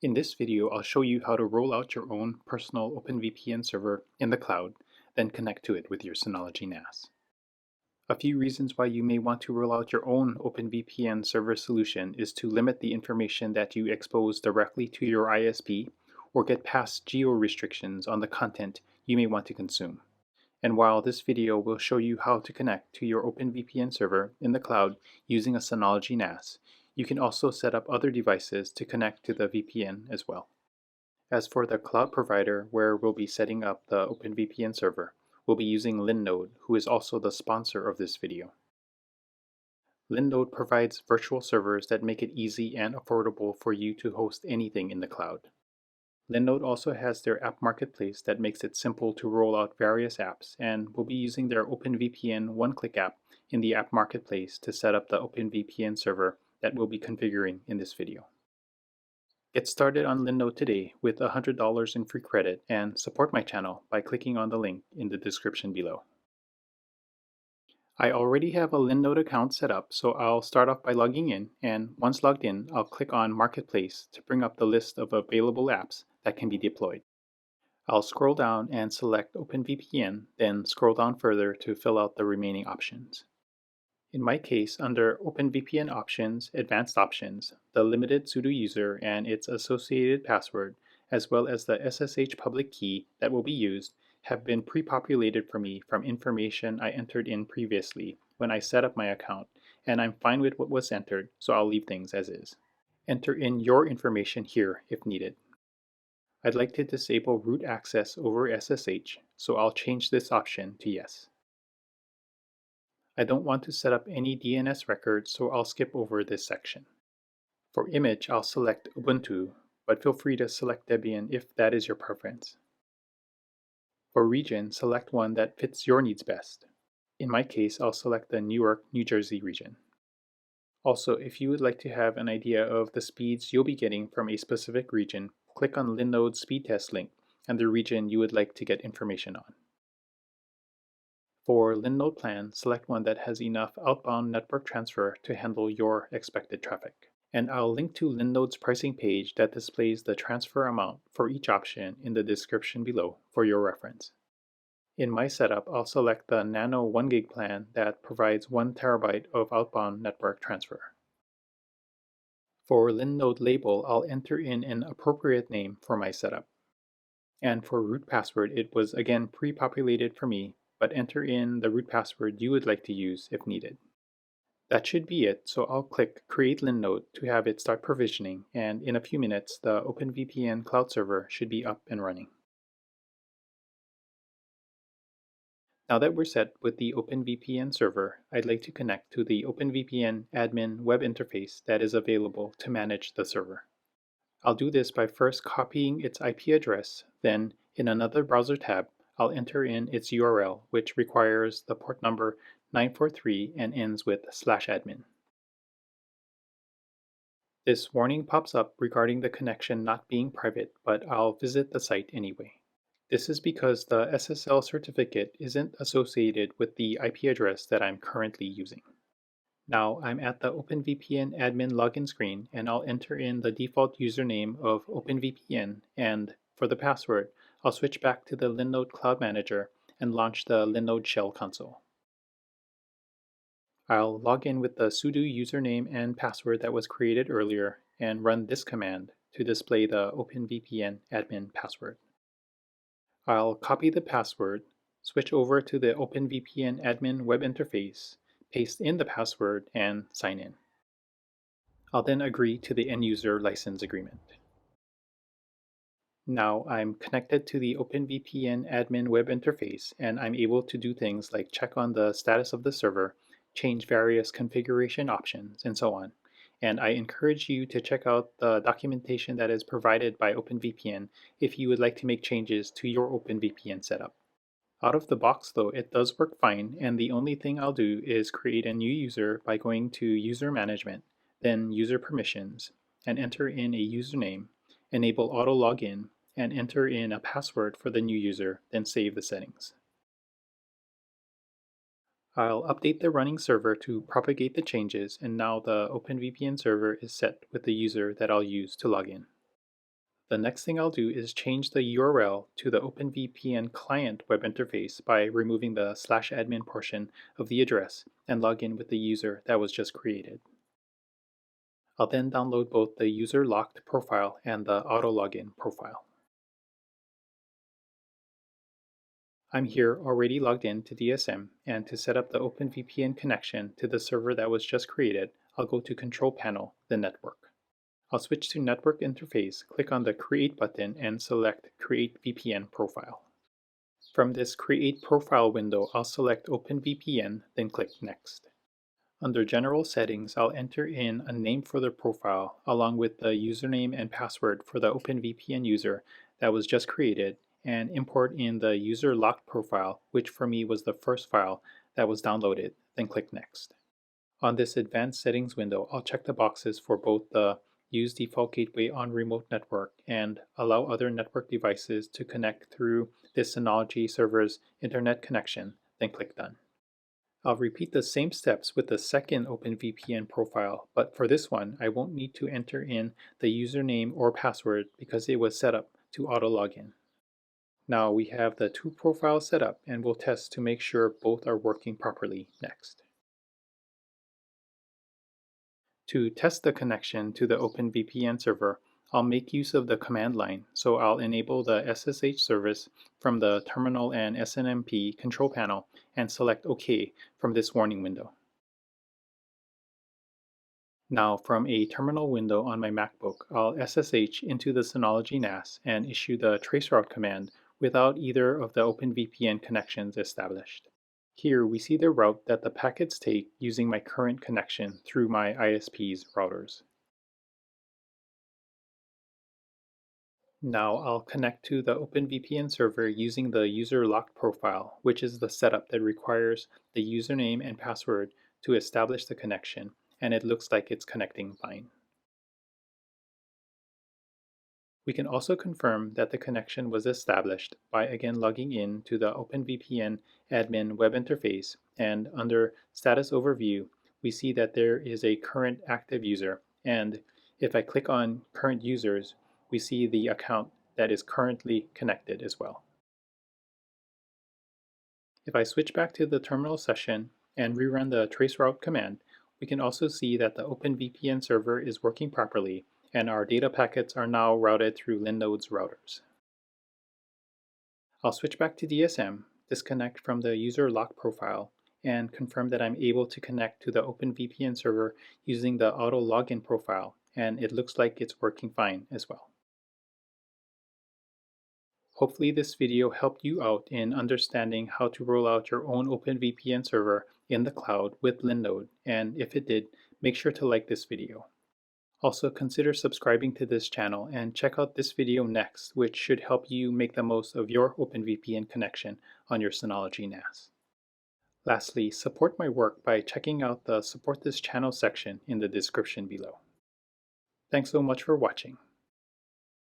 In this video, I'll show you how to roll out your own personal OpenVPN server in the cloud, then connect to it with your Synology NAS. A few reasons why you may want to roll out your own OpenVPN server solution is to limit the information that you expose directly to your ISP or get past geo restrictions on the content you may want to consume. And while this video will show you how to connect to your OpenVPN server in the cloud using a Synology NAS, you can also set up other devices to connect to the VPN as well. As for the cloud provider where we'll be setting up the OpenVPN server, we'll be using Linode, who is also the sponsor of this video. Linode provides virtual servers that make it easy and affordable for you to host anything in the cloud. Linode also has their app marketplace that makes it simple to roll out various apps, and we'll be using their OpenVPN one-click app in the app marketplace to set up the OpenVPN server that we'll be configuring in this video. Get started on Linode today with $100 in free credit and support my channel by clicking on the link in the description below. I already have a Linode account set up, so I'll start off by logging in, and once logged in, I'll click on Marketplace to bring up the list of available apps that can be deployed. I'll scroll down and select OpenVPN, then scroll down further to fill out the remaining options. In my case, under OpenVPN Options, Advanced Options, the limited sudo user and its associated password, as well as the SSH public key that will be used, have been pre-populated for me from information I entered in previously when I set up my account, and I'm fine with what was entered, so I'll leave things as is. Enter in your information here if needed. I'd like to disable root access over SSH, so I'll change this option to yes. I don't want to set up any DNS records, so I'll skip over this section. For image, I'll select Ubuntu, but feel free to select Debian if that is your preference. For region, select one that fits your needs best. In my case, I'll select the New York, New Jersey region. Also, if you would like to have an idea of the speeds you'll be getting from a specific region, click on Linode's speed test link and the region you would like to get information on. For Linode plan, select one that has enough outbound network transfer to handle your expected traffic. And I'll link to Linode's pricing page that displays the transfer amount for each option in the description below for your reference. In my setup, I'll select the Nano 1 gig plan that provides 1 terabyte of outbound network transfer. For Linode label, I'll enter in an appropriate name for my setup. And for root password, it was again pre-populated for me, but enter in the root password you would like to use if needed. That should be it, so I'll click Create Linode to have it start provisioning, and in a few minutes the OpenVPN cloud server should be up and running. Now that we're set with the OpenVPN server, I'd like to connect to the OpenVPN admin web interface that is available to manage the server. I'll do this by first copying its IP address, then in another browser tab, I'll enter in its URL, which requires the port number 943 and ends with /admin. This warning pops up regarding the connection not being private, but I'll visit the site anyway. This is because the SSL certificate isn't associated with the IP address that I'm currently using. Now I'm at the OpenVPN admin login screen, and I'll enter in the default username of OpenVPN, and for the password, I'll switch back to the Linode Cloud Manager and launch the Linode Shell console. I'll log in with the sudo username and password that was created earlier and run this command to display the OpenVPN admin password. I'll copy the password, switch over to the OpenVPN admin web interface, paste in the password, and sign in. I'll then agree to the end-user license agreement. Now I'm connected to the OpenVPN admin web interface, and I'm able to do things like check on the status of the server, change various configuration options, and so on. And I encourage you to check out the documentation that is provided by OpenVPN if you would like to make changes to your OpenVPN setup. Out of the box though, it does work fine, and the only thing I'll do is create a new user by going to User Management, then User Permissions, and enter in a username, enable auto login, and enter in a password for the new user, then save the settings. I'll update the running server to propagate the changes, and now the OpenVPN server is set with the user that I'll use to log in. The next thing I'll do is change the URL to the OpenVPN client web interface by removing the /admin portion of the address and log in with the user that was just created. I'll then download both the user locked profile and the auto login profile. I'm here already logged in to DSM, and to set up the OpenVPN connection to the server that was just created, I'll go to Control Panel, the network. I'll switch to Network Interface, click on the Create button, and select Create VPN Profile. From this Create Profile window, I'll select OpenVPN, then click Next. Under General Settings, I'll enter in a name for the profile, along with the username and password for the OpenVPN user that was just created, and import in the user locked profile, which for me was the first file that was downloaded, then click Next. On this Advanced Settings window, I'll check the boxes for both the Use Default Gateway on Remote Network and Allow Other Network Devices to connect through this Synology server's Internet connection, then click Done. I'll repeat the same steps with the second OpenVPN profile, but for this one, I won't need to enter in the username or password because it was set up to auto login. Now we have the two profiles set up, and we'll test to make sure both are working properly next. To test the connection to the OpenVPN server, I'll make use of the command line, so I'll enable the SSH service from the Terminal and SNMP control panel and select OK from this warning window. Now from a terminal window on my MacBook, I'll SSH into the Synology NAS and issue the Traceroute command without either of the OpenVPN connections established. Here we see the route that the packets take using my current connection through my ISP's routers. Now I'll connect to the OpenVPN server using the user locked profile, which is the setup that requires the username and password to establish the connection, and it looks like it's connecting fine. We can also confirm that the connection was established by again logging in to the OpenVPN admin web interface, and under Status Overview, we see that there is a current active user, and if I click on Current Users, we see the account that is currently connected as well. If I switch back to the terminal session and rerun the traceroute command, we can also see that the OpenVPN server is working properly, and our data packets are now routed through Linode's routers. I'll switch back to DSM, disconnect from the user lock profile, and confirm that I'm able to connect to the OpenVPN server using the auto login profile, and it looks like it's working fine as well. Hopefully this video helped you out in understanding how to roll out your own OpenVPN server in the cloud with Linode, and if it did, make sure to like this video. Also consider subscribing to this channel and check out this video next, which should help you make the most of your OpenVPN connection on your Synology NAS. Lastly, support my work by checking out the Support This Channel section in the description below. Thanks so much for watching.